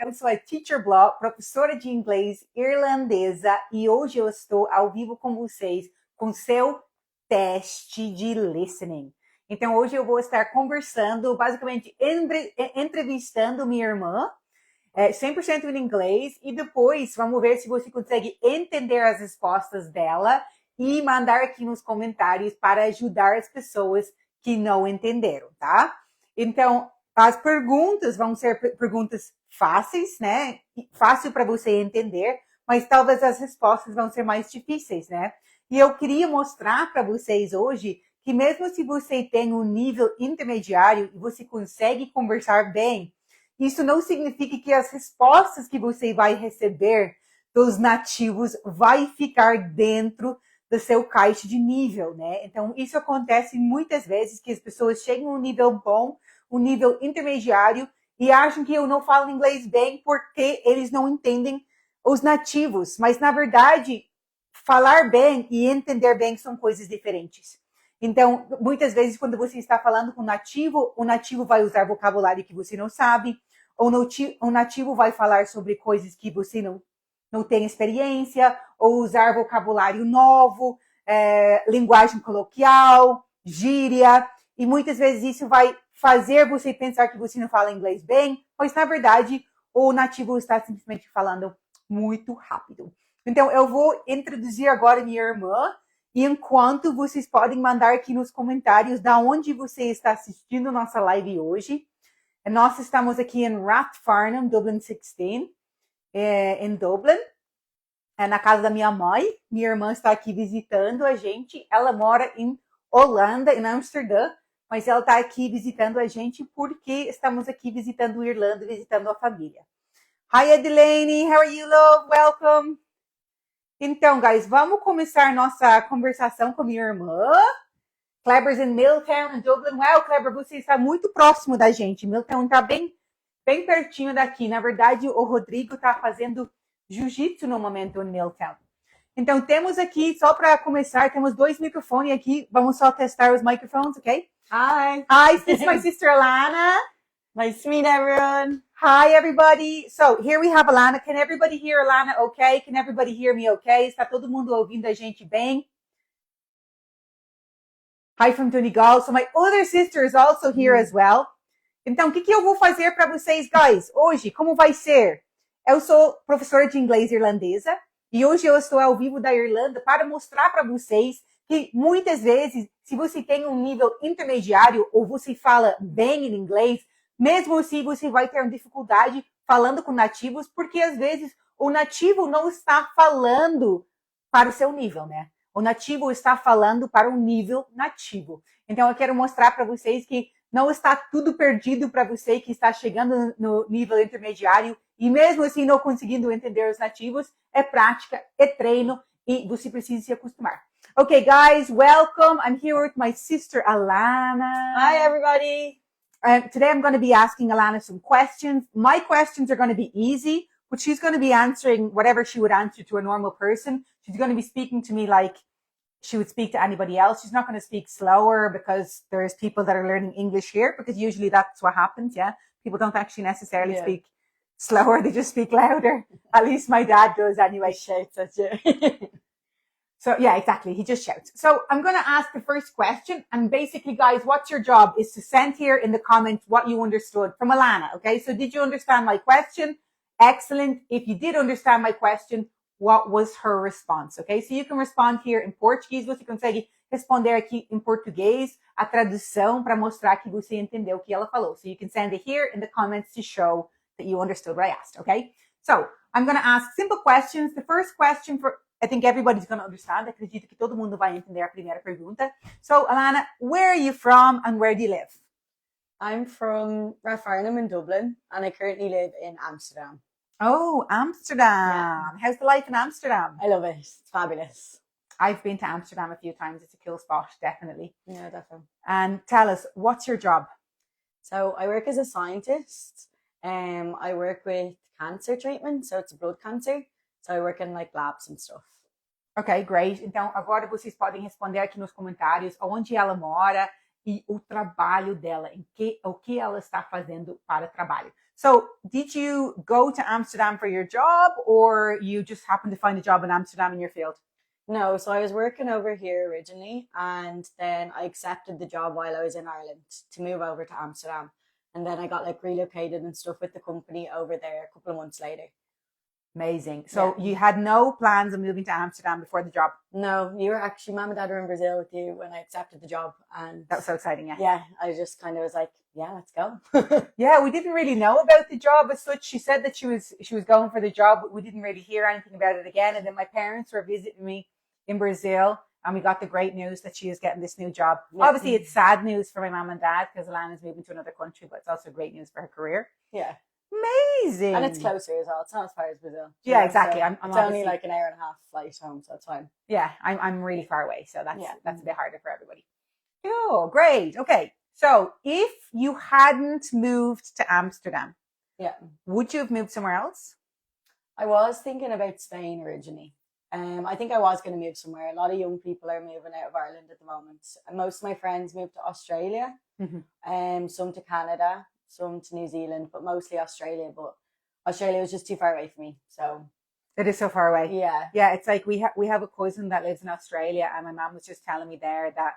eu sou a Teacher Block, professora de inglês irlandesa, e hoje eu estou ao vivo com vocês com seu teste de listening. Então, hoje eu vou estar conversando, basicamente entrevistando minha irmã, 100% em inglês, e depois vamos ver se você consegue entender as respostas dela e mandar aqui nos comentários para ajudar as pessoas que não entenderam, tá? Então, as perguntas vão ser perguntas fáceis, né? Fácil para você entender, mas talvez as respostas vão ser mais difíceis, né? E eu queria mostrar para vocês hoje que mesmo se você tem um nível intermediário e você consegue conversar bem, isso não significa que as respostas que você vai receber dos nativos vai ficar dentro do seu caixa de nível, né? Então, isso acontece muitas vezes que as pessoas chegam a um nível bom, um nível intermediário, e acham que eu não falo inglês bem porque eles não entendem os nativos. Mas, na verdade, falar bem e entender bem são coisas diferentes. Então, muitas vezes, quando você está falando com o nativo vai usar vocabulário que você não sabe, ou o nativo vai falar sobre coisas que você não tem experiência, ou usar vocabulário novo, linguagem coloquial, gíria, e muitas vezes isso vai fazer você pensar que você não fala inglês bem, mas na verdade o nativo está simplesmente falando muito rápido. Então eu vou introduzir agora minha irmã, e enquanto vocês podem mandar aqui nos comentários da onde você está assistindo nossa live hoje. Nós estamos aqui em Rathfarnham, Dublin 16, em Dublin, na casa da minha mãe. Minha irmã está aqui visitando a gente. Ela mora em Holanda, em Amsterdã, mas ela está aqui visitando a gente porque estamos aqui visitando Irlanda, visitando a família. Hi, Adelaine. How are you, love? Welcome. Então, guys, vamos começar nossa conversação com minha irmã. Kleber's in Milltown, em Dublin. Well, Kleber, você está muito próximo da gente. Milltown está bem pertinho daqui. Na verdade, o Rodrigo está fazendo jiu-jitsu no momento em Milltown. Então, temos aqui, só para começar, temos 2 microfones aqui. Vamos só testar os microfones, ok? Hi. Hi, this is my sister Alana. Nice to meet everyone. Hi, everybody. So, here we have Alana. Can everybody hear Alana okay? Can everybody hear me okay? Está todo mundo ouvindo a gente bem? Hi from Donegal. So my other sister is also here as well. Então, o que eu vou fazer para vocês, guys? Hoje, como vai ser? Eu sou professora de inglês irlandesa e hoje eu estou ao vivo da Irlanda para mostrar para vocês que muitas vezes, se você tem um nível intermediário ou você fala bem em inglês, mesmo assim você vai ter uma dificuldade falando com nativos, porque às vezes o nativo não está falando para o seu nível, né? O nativo está falando para um nível nativo. Então, eu quero mostrar para vocês que não está tudo perdido para você que está chegando no nível intermediário e mesmo assim não conseguindo entender os nativos. É prática, é treino e você precisa se acostumar. Okay, guys, welcome. I'm here with my sister, Alana. Hi, everybody. Today, I'm going to be asking Alana some questions. My questions are going to be easy, but she's going to be answering whatever she would answer to a normal person. She's going to be speaking to me like she would speak to anybody else. She's not going to speak slower because there's people that are learning English here, because usually that's what happens, yeah? People don't actually necessarily speak slower, they just speak louder. At least my dad does anyway. He shouts at you. So, yeah, exactly. He just shouts. So I'm going to ask the first question. And basically, guys, what's your job is to send here in the comments what you understood from Alana, okay? So did you understand my question? Excellent. If you did understand my question, what was her response, okay? So you can respond here in Portuguese. Você consegue responder aqui em português a tradução para mostrar que você entendeu o que ela falou. So you can send it here in the comments to show that you understood what I asked, okay? So I'm going to ask simple questions. The first question I think everybody's going to understand. Acredito que todo mundo vai entender a primeira pergunta. So, Alana, where are you from and where do you live? I'm from Rathfarnham in Dublin, and I currently live in Amsterdam. Oh, Amsterdam. Yeah. How's the life in Amsterdam? I love it. It's fabulous. I've been to Amsterdam a few times. It's a cool spot, definitely. Yeah, definitely. And tell us, what's your job? So I work as a scientist. I work with cancer treatment, so it's a blood cancer. So I work in like labs and stuff. Ok, great. Então, agora vocês podem responder aqui nos comentários onde ela mora e o trabalho dela, o que ela está fazendo para o trabalho. So did you go to Amsterdam for your job, or you just happened to find a job in Amsterdam in your field? No, so I was working over here originally, and then I accepted the job while I was in Ireland to move over to Amsterdam. And then I got like relocated and stuff with the company over there a couple of months later. Amazing. So you had no plans of moving to Amsterdam before the job? No, you were actually, mom and dad were in Brazil with you when I accepted the job. And that was so exciting, yeah. Yeah, I just kind of was like, yeah, let's go. Yeah, we didn't really know about the job as such. She said that she was going for the job, but we didn't really hear anything about it again. And then my parents were visiting me in Brazil, and we got the great news that she was getting this new job. Yeah. Obviously, it's sad news for my mom and dad because Alana's moving to another country, but it's also great news for her career. Yeah. Amazing. And it's closer as well. It's not as far as Brazil. Yeah, exactly. So it's only like an hour and a half flight home, so it's fine. Yeah, I'm really far away, so that's a bit harder for everybody. Oh, great. Okay. So if you hadn't moved to Amsterdam, would you have moved somewhere else? I was thinking about Spain originally. I think I was going to move somewhere. A lot of young people are moving out of Ireland at the moment. And most of my friends moved to Australia, some to Canada, some to New Zealand, but mostly Australia. But Australia was just too far away for me. So it is so far away. Yeah. Yeah, it's like we have a cousin that lives in Australia, and my mom was just telling me there that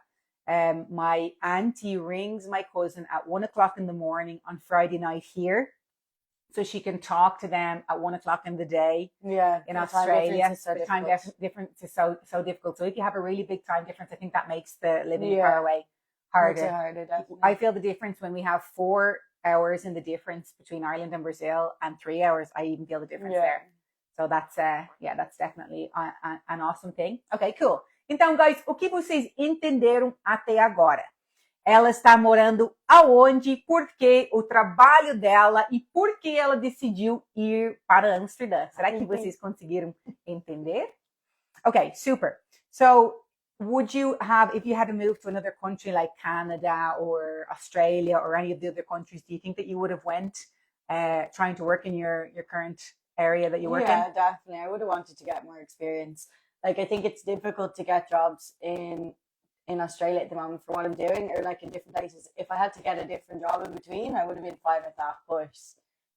my auntie rings my cousin at 1:00 in the morning on Friday night here, so she can talk to them at 1:00 in the day. Yeah, in Australia, the time difference is so difficult. So if you have a really big time difference, I think that makes the living far away harder. Definitely. I feel the difference when we have 4 hours in the difference between Ireland and Brazil, and 3 hours. I even feel the difference there. So that's that's definitely an awesome thing. Okay, cool. Então, guys, o que vocês entenderam até agora? Ela está morando aonde, por que o trabalho dela e por que ela decidiu ir para Amsterdã. Será que vocês conseguiram entender? Okay, super. So, would you have, if you had to move to another country like Canada or Australia or any of the other countries, do you think that you would have went trying to work in your current area that you work in? Yeah, definitely. I would have wanted to get more experience. Like, I think it's difficult to get jobs in Australia at the moment for what I'm doing, or like in different places. If I had to get a different job in between, I would have been fine with that. But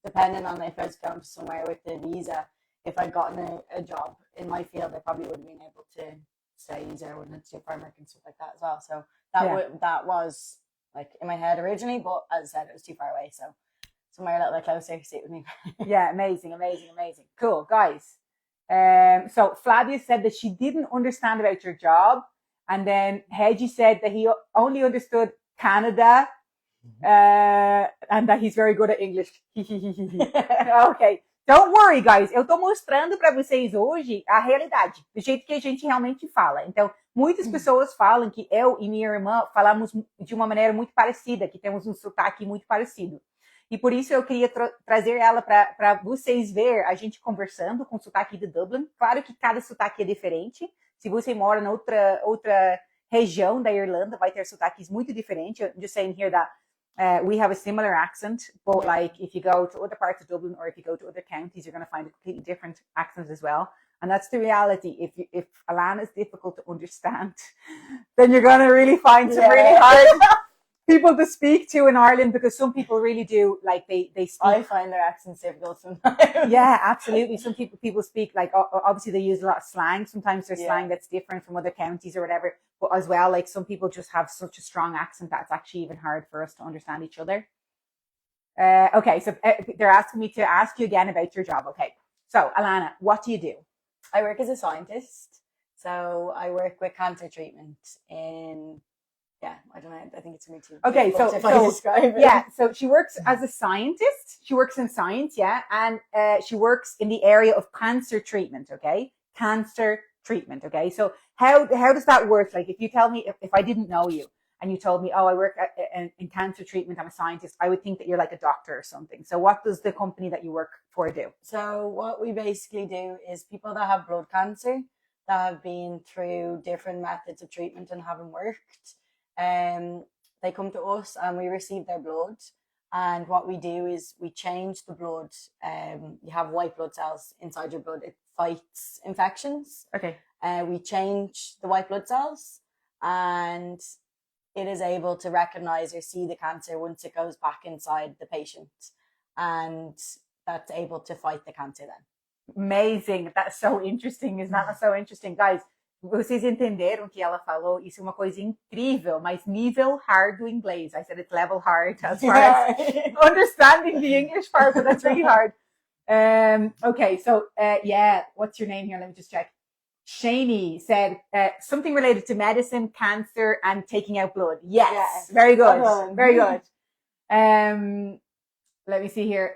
depending on if I was going to somewhere with the visa, if I'd gotten a job in my field, I probably wouldn't have been able to stay easier. I wouldn't have to do farm work and stuff like that as well. So that was like in my head originally, but as I said, it was too far away. So somewhere a little bit closer, sit with me. Yeah, amazing. Cool, guys. So Flavia said that she didn't understand about your job, and then Hedgie said that he only understood Canada, and that he's very good at English. Okay. Don't worry, guys. Eu tô mostrando para vocês hoje a realidade, do jeito que a gente realmente fala. Então, muitas pessoas falam que eu e minha irmã falamos de uma maneira muito parecida, que temos um sotaque muito parecido. E por isso eu queria trazer ela para vocês ver a gente conversando com o sotaque de Dublin. Claro que cada sotaque é diferente. Se você mora em outra região da Irlanda, vai ter sotaques muito diferentes. I'm just saying here that we have a similar accent, but like if you go to other parts of Dublin or if you go to other counties, you're going to find a completely different accent as well. And that's the reality. If Alana is difficult to understand, then you're going to really find some really hard people to speak to in Ireland, because some people really do, like they speak. I find their accents difficult sometimes. Yeah, absolutely. Some people speak, like, obviously they use a lot of slang. Sometimes there's slang that's different from other counties or whatever. But as well, like some people just have such a strong accent that it's actually even hard for us to understand each other. Okay, so they're asking me to ask you again about your job. Okay, so Alana, what do you do? I work as a scientist. So I work with cancer treatment in... Yeah, I don't know. I think it's going to be too. Okay, so describe it. Yeah, so she works as a scientist. She works in science, and she works in the area of cancer treatment. Okay, cancer treatment. Okay, so how does that work? Like, if you tell me, if I didn't know you and you told me, oh, I work in cancer treatment, I'm a scientist, I would think that you're like a doctor or something. So what does the company that you work for do? So what we basically do is people that have blood cancer that have been through different methods of treatment and haven't worked. They come to us and we receive their blood, and what we do is we change the blood. You have white blood cells inside your blood. It fights infections. Okay. We change the white blood cells, and it is able to recognize or see the cancer once it goes back inside the patient. and that's able to fight the cancer then. Amazing. That's so interesting. Is not so interesting, guys. Vocês entenderam que ela falou? Isso é uma coisa incrível, mas nível hard do inglês. I said it's level hard as far as understanding the English part, but that's really hard. Okay, so yeah, what's your name here? Let me just check. Shani said something related to medicine, cancer, and taking out blood. Yes. Very good. Very good. Let me see here.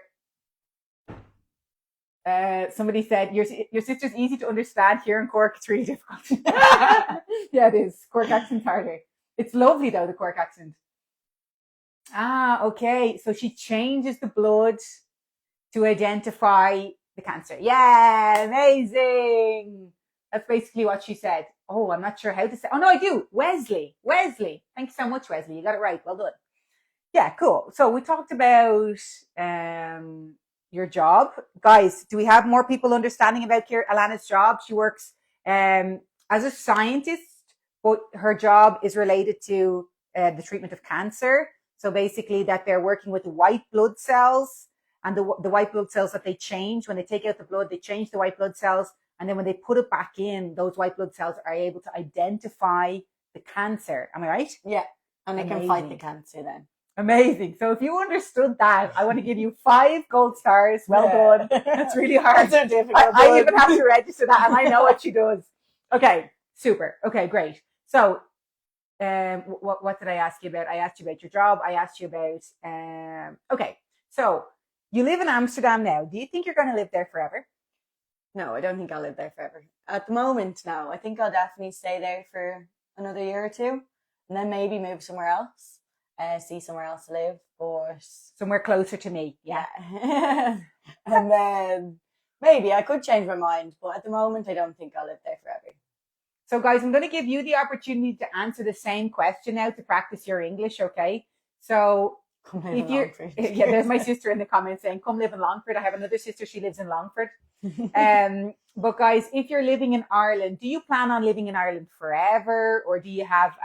Somebody said your sister's easy to understand. Here in Cork, it's really difficult. Yeah, it is. Cork accent's harder. It's lovely though, the Cork accent. Okay. So she changes the blood to identify the cancer. Yeah, amazing. That's basically what she said. Oh, I'm not sure how to say. Oh no, I do. Wesley. Thank you so much, Wesley. You got it right. Well done. Yeah, cool. So we talked about your job. Guys, do we have more people understanding about Alana's job? She works as a scientist, but her job is related to the treatment of cancer. So basically that they're working with the white blood cells, and the white blood cells that they change. When they take out the blood, they change the white blood cells. And then when they put it back in, those white blood cells are able to identify the cancer. Am I right? Yeah. And they can fight the cancer then. Amazing. So if you understood that, I want to give you 5 gold stars. Well done. That's really hard. That's so difficult. I even have to register that, and I know what she does. Okay, super. Okay, great. So what did I ask you about? I asked you about your job. I asked you about, okay, so you live in Amsterdam now. Do you think you're going to live there forever? No, I don't think I'll live there forever. At the moment, no. I think I'll definitely stay there for another year or two, and then maybe move somewhere else. See somewhere else to live, but somewhere closer to me. Yeah. And then maybe I could change my mind, but at the moment I don't think I'll live there forever. So guys, I'm going to give you the opportunity to answer the same question now to practice your English, okay? So if you're, yeah, there's my sister in the comments saying, come live in Longford. I have another sister, she lives in Longford. But guys, if you're living in Ireland, do you plan on living in Ireland forever, or do you have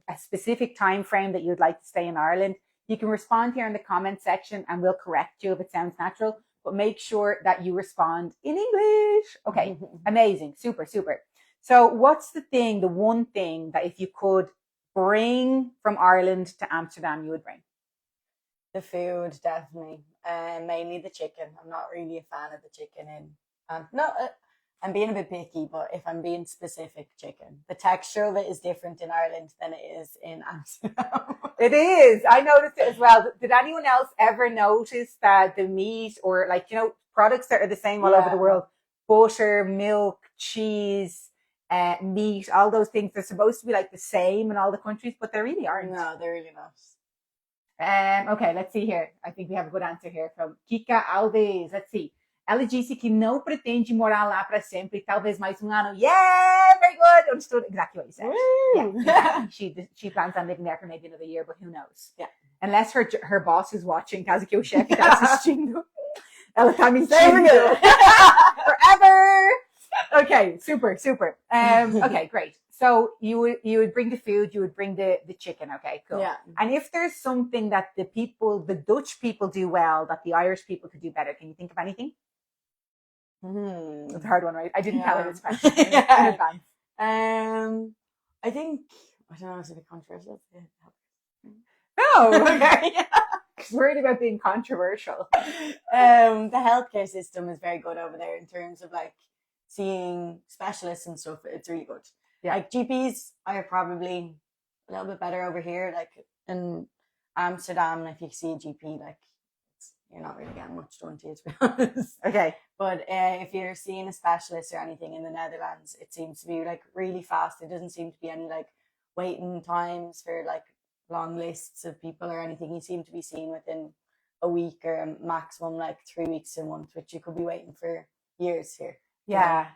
a specific time frame that you'd like to stay in Ireland? You can respond here in the comment section and we'll correct you if it sounds natural, but make sure that you respond in English. Okay, amazing, super. So what's the one thing that if you could bring from Ireland to Amsterdam, you would bring? The food, definitely. Mainly the chicken. I'm not really a fan of the chicken I'm being a bit picky, but if I'm being specific, chicken. The texture of it is different in Ireland than it is in Amsterdam. It is. I noticed it as well. Did anyone else ever notice that the meat or products that are the same all over the world, butter, milk, cheese, meat, all those things, they're supposed to be like the same in all the countries, but they really aren't. No, they're really not. Okay, let's see here. I think we have a good answer here from Kika Alves. Let's see. Ela disse que não pretende morar lá para sempre, talvez mais ano. Yeah, very good. Understood exactly what you said. Yeah. She plans on living there for maybe another year, but who knows? Yeah. Unless her boss is watching, caso que o chefe está assistindo. Ela tá mentindo. Forever. Okay, super. Okay, great. So you would bring the food, you would bring the chicken. Okay, cool. Yeah. And if there's something that the Dutch people do well that the Irish people could do better, can you think of anything? It's a hard one, right? I didn't tell her this question in advance. I think, I don't know, it's a bit controversial. No, okay. Worried about being controversial. The healthcare system is very good over there in terms of seeing specialists and stuff. It's really good. Yeah. GPs are probably a little bit better over here. In Amsterdam, if you see a GP, you're not really getting much done to you, to be honest. Okay. But if you're seeing a specialist or anything in the Netherlands, it seems to be really fast. It doesn't seem to be any waiting times for long lists of people or anything. You seem to be seen within a week or a maximum 3 weeks to a month, which you could be waiting for years here. Yeah.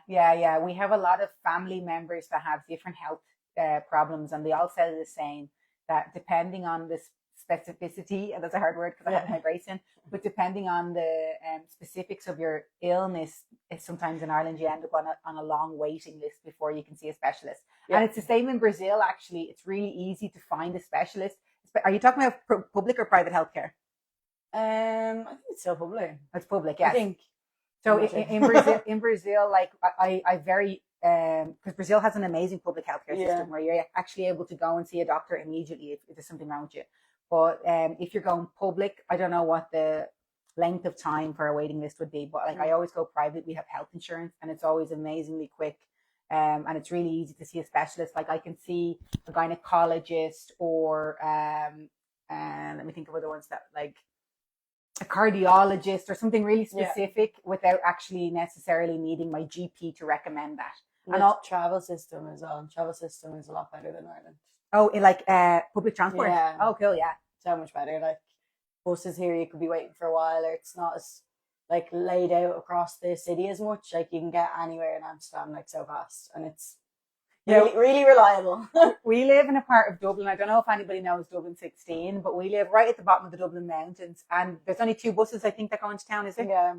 We have a lot of family members that have different health problems, and they all say the same, that depending on the specificity, and that's a hard word because I have my brace in, but depending on the specifics of your illness, sometimes in Ireland you end up on a long waiting list before you can see a specialist. Yeah. And it's the same in Brazil, actually. It's really easy to find a specialist. Are you talking about public or private healthcare? I think it's still public. It's public, I yes. think. So I'm not sure. in Brazil, like I very because Brazil has an amazing public healthcare Yeah. system where you're actually able to go and see a doctor immediately if there's something wrong with you. But if you're going public, I don't know what the length of time for a waiting list would be. But like I always go private. We have health insurance, and it's always amazingly quick. And it's really easy to see a specialist. Like I can see a gynecologist or let me think of other ones that like a cardiologist or something really specific without actually necessarily needing my GP to recommend that. And the travel system as well. Travel system is a lot better than Ireland. Oh, in like public transport? Yeah. Oh, cool, yeah. So much better. Like buses here, you could be waiting for a while, or it's not as like laid out across the city as much. Like you can get anywhere in Amsterdam like so fast, and it's really reliable. We live in a part of Dublin. I don't know if anybody knows Dublin 16, but we live right at the bottom of the Dublin Mountains, and there's only 2 buses I think that go into town. Is there? Yeah.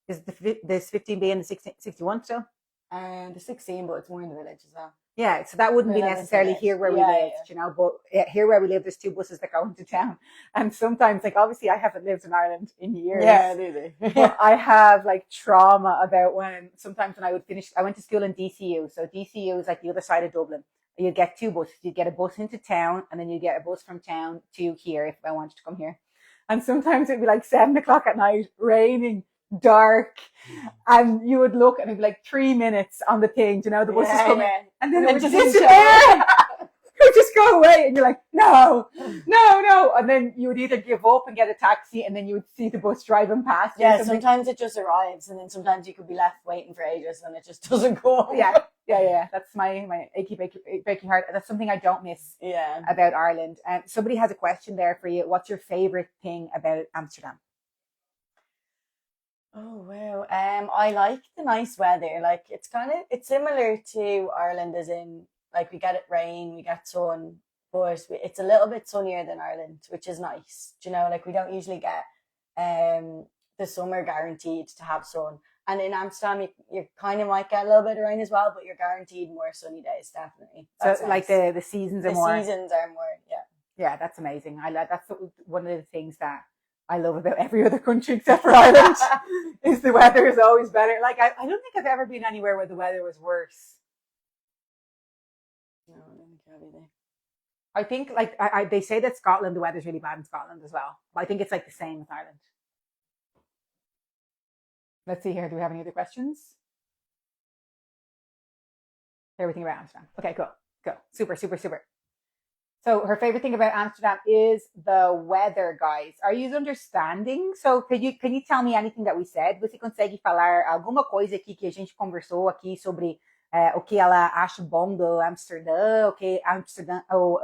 Is there's 15B and the 61 still? And the 16, but it's more in the village as well. Yeah, so that wouldn't be necessarily here where we live, you know, but here where we live, there's 2 buses that go into town. And sometimes, like, obviously I haven't lived in Ireland in years. Yeah, really. But I have, like, trauma about sometimes when I would finish, I went to school in DCU. So DCU is like the other side of Dublin. You'd get 2 buses. You'd get a bus into town, and then you get a bus from town to here if I wanted to come here. And sometimes it'd be like 7 o'clock at night, raining, dark, and you would look and it'd be like 3 minutes on the thing, you know, the bus is coming, and then it would just disappear. It would just go away, and you're like, no, and then you would either give up and get a taxi, and then you would see the bus driving past you. Yeah, sometimes it just arrives, and then sometimes you could be left waiting for ages, and it just doesn't go. Yeah. That's my achy breaky heart. That's something I don't miss. About Ireland. And somebody has a question there for you. What's your favorite thing about Amsterdam? Oh wow. I like the nice weather. Like it's similar to Ireland, as in like we get rain, we get sun, but it's a little bit sunnier than Ireland, which is nice. Do you know, like we don't usually get the summer guaranteed to have sun. And in Amsterdam, you kind of might get a little bit of rain as well, but you're guaranteed more sunny days, definitely. That's so nice. Like the seasons are more. The seasons are more, yeah. Yeah, that's amazing. That's one of the things that I love about every other country except for Ireland is the weather is always better. Like I don't think I've ever been anywhere where the weather was worse. No, I don't think I have either. I think like they say that Scotland, the weather's really bad in Scotland as well. But I think it's like the same with Ireland. Let's see here. Do we have any other questions? Everything about Amsterdam. Okay, cool. Super. So her favorite thing about Amsterdam is the weather, guys. Are you understanding? So can you tell me anything that we said? Você consegue falar alguma coisa aqui que a gente conversou aqui sobre o que ela acha bom do Amsterdã, o que Amsterdã ou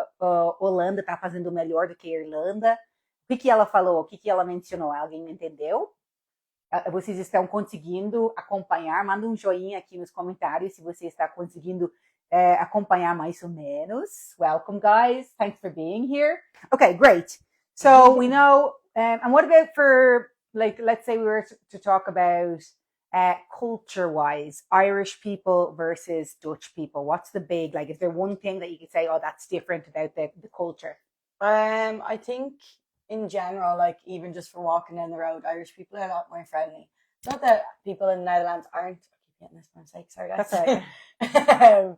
Holanda está fazendo melhor do que a Irlanda? O que ela falou? O que ela mencionou? Alguém entendeu? Vocês estão conseguindo acompanhar? Manda um joinha aqui nos comentários se você está conseguindo acompanhar mais ou menos. Welcome, guys. Thanks for being here. Okay, great. So we know, and what about for, like, let's say we were to talk about culture-wise, Irish people versus Dutch people. What's the big, like, is there one thing that you could say, oh, that's different about the culture? I think in general, like even just for walking down the road, Irish people are a lot more friendly. It's not that people in the Netherlands aren't. I keep getting this for a sake, sorry guys. That's right.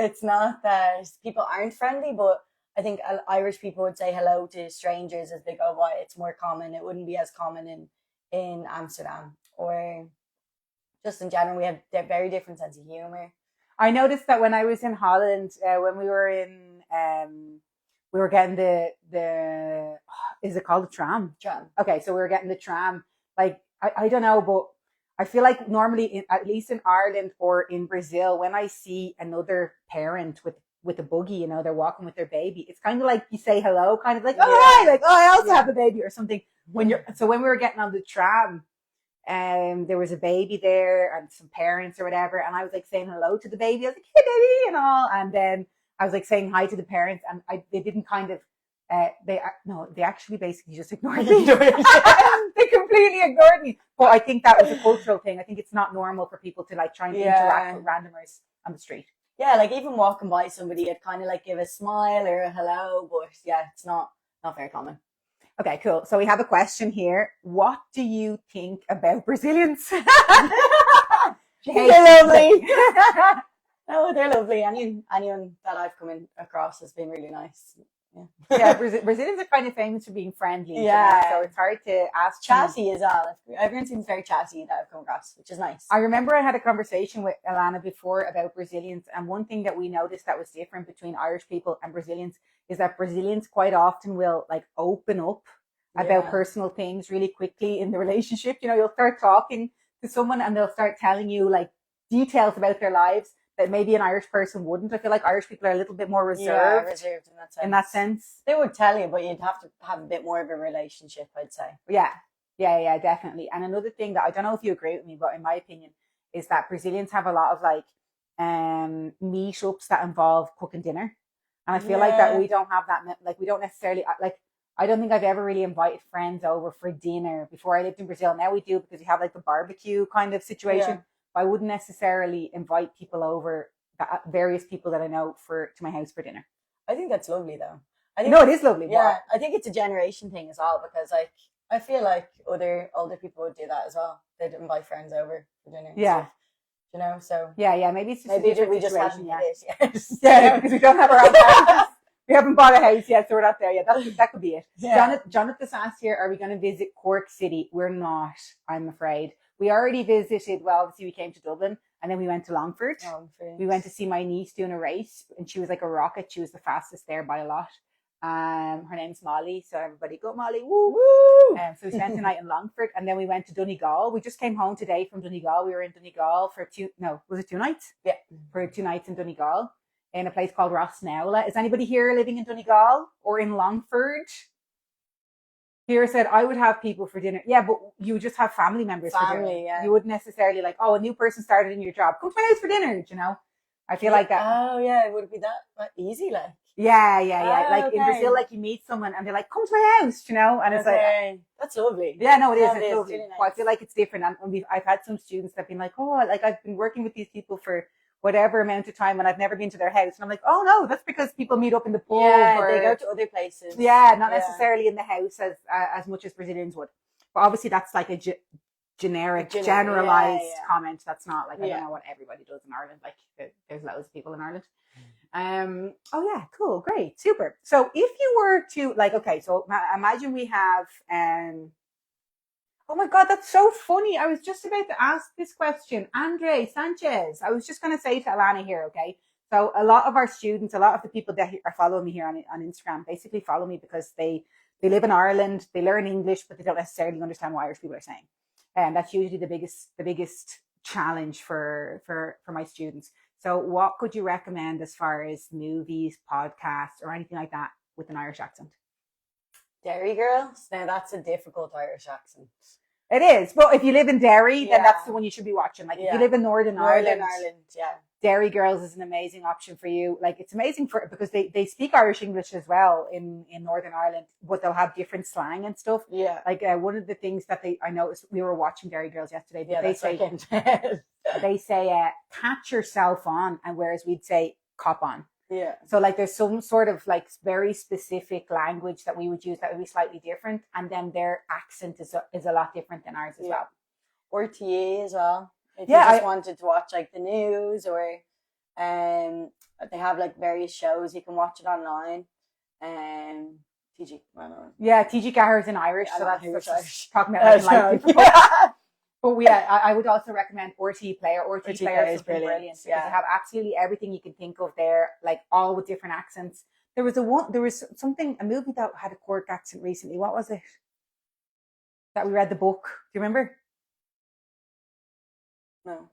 It's not that people aren't friendly, but I think Irish people would say hello to strangers as they go by. It's more common. It wouldn't be as common in Amsterdam, or just in general. We have a very different sense of humor. I noticed that when I was in Holland, when we were in, we were getting the is it called the tram? Tram. Okay, so we were getting the tram. Like I don't know, but I feel like normally, at least in Ireland or in Brazil, when I see another parent with a buggy, you know, they're walking with their baby, it's kind of like you say hello, kind of like, oh, hi, like, oh, I also have a baby or something. So when we were getting on the tram, there was a baby there and some parents or whatever, and I was like saying hello to the baby. I was like, hey, baby, and all. And then I was like saying hi to the parents, and they didn't kind of, they actually basically just ignored me. They completely ignored me. But I think that was a cultural thing. I think it's not normal for people to like try and interact with randomers on the street. Yeah, like even walking by somebody, I'd kind of like give a smile or a hello, but yeah, it's not very common. Okay, cool. So we have a question here. What do you think about Brazilians? They're lovely. Oh, they're lovely. Anyone that I've come in across has been really nice. Yeah, Brazilians are kind of famous for being friendly. Yeah. So it's hard to ask. Chatty as well. Everyone seems very chatty that I've come across, which is nice. I remember I had a conversation with Alana before about Brazilians, and one thing that we noticed that was different between Irish people and Brazilians is that Brazilians quite often will like open up about personal things really quickly in the relationship. You know, you'll start talking to someone and they'll start telling you like details about their lives that maybe an Irish person wouldn't. I feel like Irish people are a little bit more reserved in that sense. They would tell you, but you'd have to have a bit more of a relationship, I'd say. Yeah, definitely. And another thing that I don't know if you agree with me, but in my opinion, is that Brazilians have a lot of like meetups that involve cooking dinner. And I feel like that we don't have that, like we don't necessarily, like I don't think I've ever really invited friends over for dinner before I lived in Brazil. Now we do because we have like the barbecue kind of situation. Yeah. I wouldn't necessarily invite people over, various people that I know, to my house for dinner. I think that's lovely, though. It is lovely. Yeah, I think it's a generation thing as well, because like I feel like other older people would do that as well. They'd invite friends over for dinner. Yeah, stuff, you know. So yeah, maybe it's just we just haven't yet. Yeah, because we don't have our own house. We haven't bought a house yet, so we're not there yet. That could be it. Yeah. Jonathan's asked here, are we going to visit Cork City? We're not, I'm afraid. We already visited, well, obviously we came to Dublin and then we went to Longford. We went to see my niece doing a race and she was like a rocket. She was the fastest there by a lot. Her name's Molly. So everybody go Molly. Woo! Woo! So we spent the night in Longford and then we went to Donegal. We just came home today from Donegal. We were in Donegal for 2 nights? Yeah. For 2 nights in Donegal in a place called Rosnowla. Is anybody here living in Donegal or in Longford? Here said, I would have people for dinner. Yeah, but you would just have family members for dinner. Yeah. You wouldn't necessarily like, a new person started in your job. Come to my house for dinner, you know? I feel like that. Oh, yeah. Would it be that easy, like? Yeah. Like in Brazil, like you meet someone and they're like, come to my house, you know? And it's like, that's lovely. Yeah, no, it is. It's lovely. Really nice. Well, I feel like it's different. And I've had some students that have been like, like I've been working with these people for whatever amount of time and I've never been to their house. And I'm like, oh no, that's because people meet up in the pub. Yeah, they go to other places. Yeah, not necessarily in the house as much as Brazilians would. But obviously that's like a generalized comment. That's not like, I don't know what everybody does in Ireland. Like there's loads of people in Ireland. Oh yeah, cool, great, super. So if you were to like, okay, so imagine we have, oh my God, that's so funny. I was just about to ask this question. Andre Sanchez. I was just going to say to Alana here, okay? So a lot of our students, a lot of the people that are following me here on Instagram basically follow me because they live in Ireland, they learn English, but they don't necessarily understand what Irish people are saying. And that's usually the biggest challenge for my students. So what could you recommend as far as movies, podcasts, or anything like that with an Irish accent? Derry Girls? Now that's a difficult Irish accent. It is. But if you live in Derry, then that's the one you should be watching. Like if you live in Northern Ireland, Derry Girls is an amazing option for you. Like it's amazing because they speak Irish English as well in Northern Ireland, but they'll have different slang and stuff. Yeah. Like one of the things that I noticed, we were watching Derry Girls yesterday, but they say catch yourself on, and whereas we'd say cop on. Yeah. So like there's some sort of like very specific language that we would use that would be slightly different, and then their accent is a lot different than ours as well. Or TA as well. If you just wanted to watch like the news, or they have like various shows you can watch it online. TG. Yeah, TG Gahar is in Irish, so that's Irish. Talking about like people. But I would also recommend RT Player. RT Player is brilliant because they have absolutely everything you can think of there, like all with different accents. There was a movie that had a Cork accent recently. What was it? That we read the book. Do you remember? No.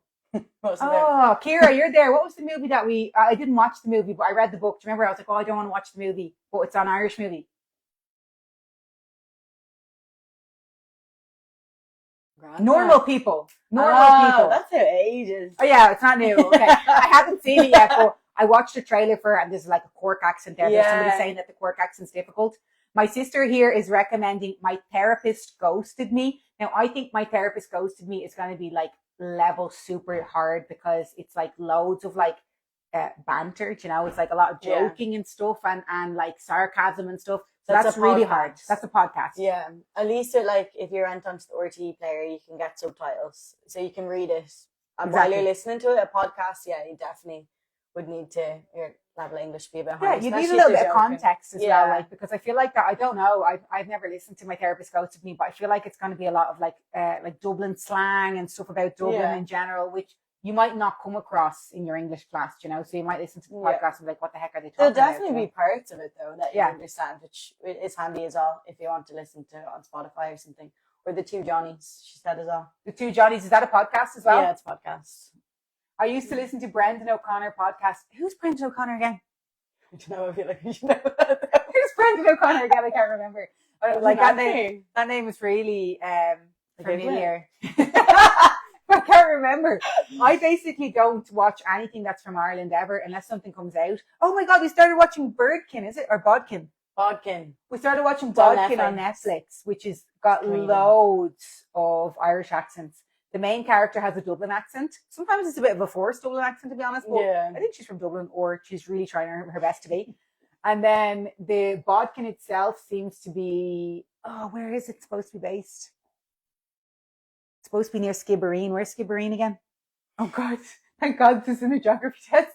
Oh, Kira, you're there. What was the movie that I didn't watch the movie, but I read the book. Do you remember? I was like, I don't want to watch the movie, but it's an Irish movie. Normal people. That's how ages. Oh yeah, it's not new. Okay. I haven't seen it yet, but I watched the trailer for it and there's like a Cork accent there. There's somebody saying that the Cork accent's difficult. My sister here is recommending My Therapist Ghosted Me. Now I think My Therapist Ghosted Me is going to be like level super hard because it's like loads of like banter, you know, it's like a lot of joking and stuff and like sarcasm and stuff. So that's really podcast. hard. That's a podcast. Yeah, at least it, like if you went onto the RT player, you can get subtitles, so you can read it while you're listening to it. A podcast, yeah, you definitely would need to your level of English to be a bit higher. Yeah, you need a especially little if bit they're of joking. context as Yeah. well, like, because I feel like that. I don't know. I've never listened to my therapist go to me, but I feel like it's going to be a lot of like Dublin slang and stuff about Dublin Yeah. in general, which you might not come across in your English class, you know. So you might listen to the Yeah. podcast and be like, what the heck are they talking There'll about? definitely you be parts of it though that you Yeah. understand, which is handy as well if you want to listen to it on Spotify or something. Or the Two Johnnies, she said as well. The Two Johnnies, is that a podcast as well? Yeah, it's a podcast. I used to listen to Brendan O'Connor podcast. Who's Brendan O'Connor again? I don't know. I feel like you should know that. Who's Brendan O'Connor again? I can't remember. Like that name. name. That name is really familiar. Familiar. I can't remember. I basically don't watch anything that's from Ireland ever unless something comes out. Oh my God, we started watching Birdkin, is it? Or Bodkin? Bodkin. We started watching It's on Bodkin on Netflix, which has got Brilliant. loads of Irish accents. The main character has a Dublin accent. Sometimes it's a bit of a forced Dublin accent, to be honest. But Yeah. I think she's from Dublin, or she's really trying her best to be. And then the Bodkin itself seems to be, where is it supposed to be based? It's supposed to be near Skibbereen. Where's Skibbereen again? Oh God, thank God this isn't a geography test.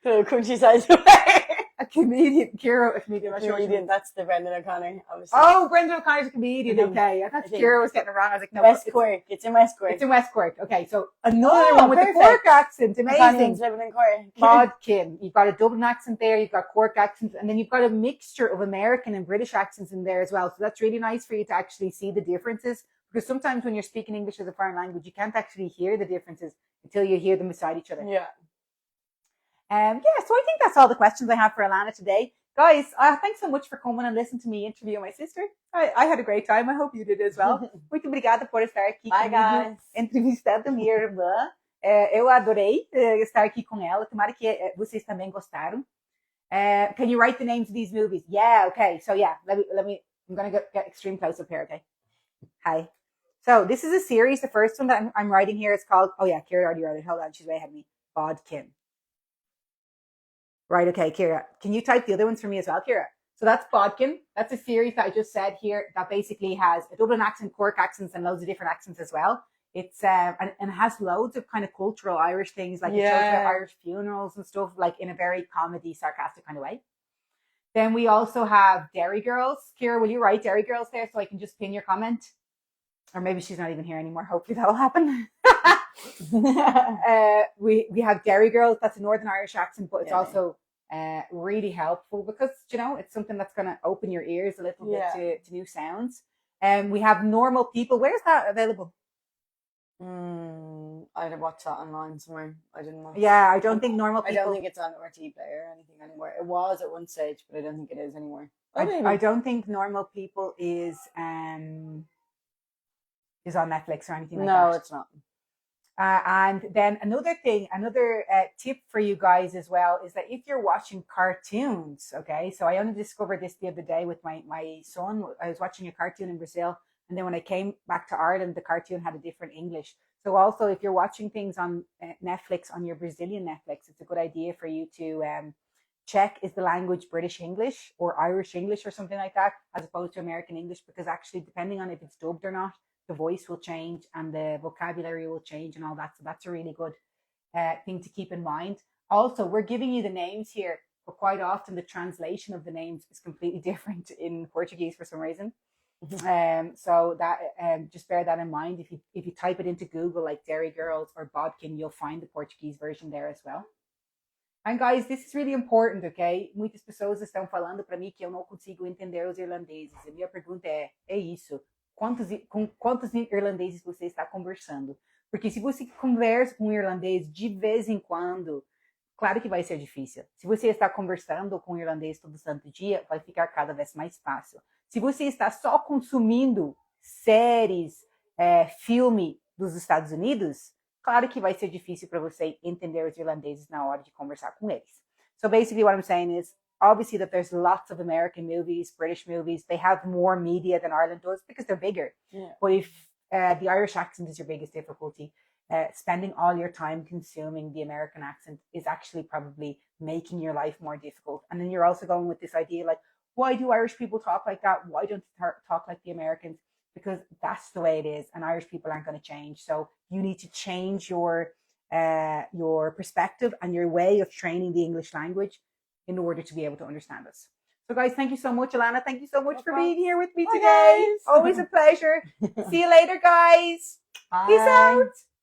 The countryside away. A comedian, Ciara, a comedian. I'm not sure. Comedian, that's the Brendan O'Connor, obviously. Oh, Brendan O'Connor's a comedian. Mhm. Okay, I thought I think- Ciara was getting it wrong. I was like, no, West Cork. It's in West Cork. it's in West Cork. Okay, so another one with perfect. the Cork accent. Amazing. Italians living in Cork. Bodkin. You've got a Dublin accent there. You've got Cork accents, and then you've got a mixture of American and British accents in there as well. So that's really nice for you to actually see the differences. Because sometimes when you're speaking English as a foreign language, you can't actually hear the differences until you hear them beside each other. Yeah. So I think that's all the questions I have for Alana today. Guys, thanks so much for coming and listening to me interview my sister. I had a great time. I hope you did as well. Muito obrigada por estar aqui Bye, comigo, guys. entrevistando minha irmã. Eu adorei estar aqui com ela. Tomara que vocês também gostaram. Can you write the names of these movies? Yeah, okay. So yeah, let me I'm going to get extreme close up here, okay? Hi. So this is a series. The first one that I'm writing here is called, Ciara already wrote it. Hold on, she's way ahead of me. Bodkin. Right, okay, Ciara. Can you type the other ones for me as well, Ciara? So that's Bodkin. That's a series that I just said here that basically has a Dublin accent, Cork accents, and loads of different accents as well. It's and it has loads of kind of cultural Irish things, like it shows about Irish funerals and stuff, like in a very comedy, sarcastic kind of way. Then we also have Dairy Girls. Ciara, will you write Dairy Girls there so I can just pin your comment? Or maybe she's not even here anymore. Hopefully that'll happen. We have Dairy Girls. That's a Northern Irish accent, but it's also really helpful because, you know, it's something that's going to open your ears a little bit to new sounds. We have Normal People. Where's that available? I'd watch that online somewhere. I didn't watch. Yeah, I don't think Normal People. I don't think it's on RT Player or anything anymore. It was at one stage, but I don't think it is anymore. I don't think Normal People is on Netflix or anything like that. No, it's not. And then another tip for you guys as well is that if you're watching cartoons, okay, so I only discovered this the other day with my son. I was watching a cartoon in Brazil, and then when I came back to Ireland, the cartoon had a different English. So also, if you're watching things on Netflix, on your Brazilian Netflix, it's a good idea for you to check, is the language British English or Irish English or something like that, as opposed to American English, because actually, depending on if it's dubbed or not, the voice will change and the vocabulary will change and all that. So that's a really good thing to keep in mind. Also, we're giving you the names here, but quite often the translation of the names is completely different in Portuguese for some reason. So that just bear that in mind. If you type it into Google, like Dairy Girls or Bodkin, you'll find the Portuguese version there as well. And guys, this is really important, okay? Muitas pessoas estão falando para mim que eu não consigo entender os irlandeses. A minha pergunta é isso. Com quantos irlandeses você está conversando? Porque se você conversa com um irlandês de vez em quando, claro que vai ser difícil. Se você está conversando com um irlandês todo santo dia, vai ficar cada vez mais fácil. Se você está só consumindo séries, filme dos Estados Unidos, claro que vai ser difícil para você entender os irlandeses na hora de conversar com eles. So basically what I'm saying is, obviously that there's lots of American movies, British movies. They have more media than Ireland does because they're bigger. Yeah. But if the Irish accent is your biggest difficulty, spending all your time consuming the American accent is actually probably making your life more difficult. And then you're also going with this idea like, why do Irish people talk like that? Why don't they talk like the Americans? Because that's the way it is, and Irish people aren't going to change. So you need to change your perspective and your way of training the English language in order to be able to understand us. So guys, thank you so much, Alana. Thank you so much for being here with me today. Guys. Always a pleasure. See you later, guys. Bye. Peace out.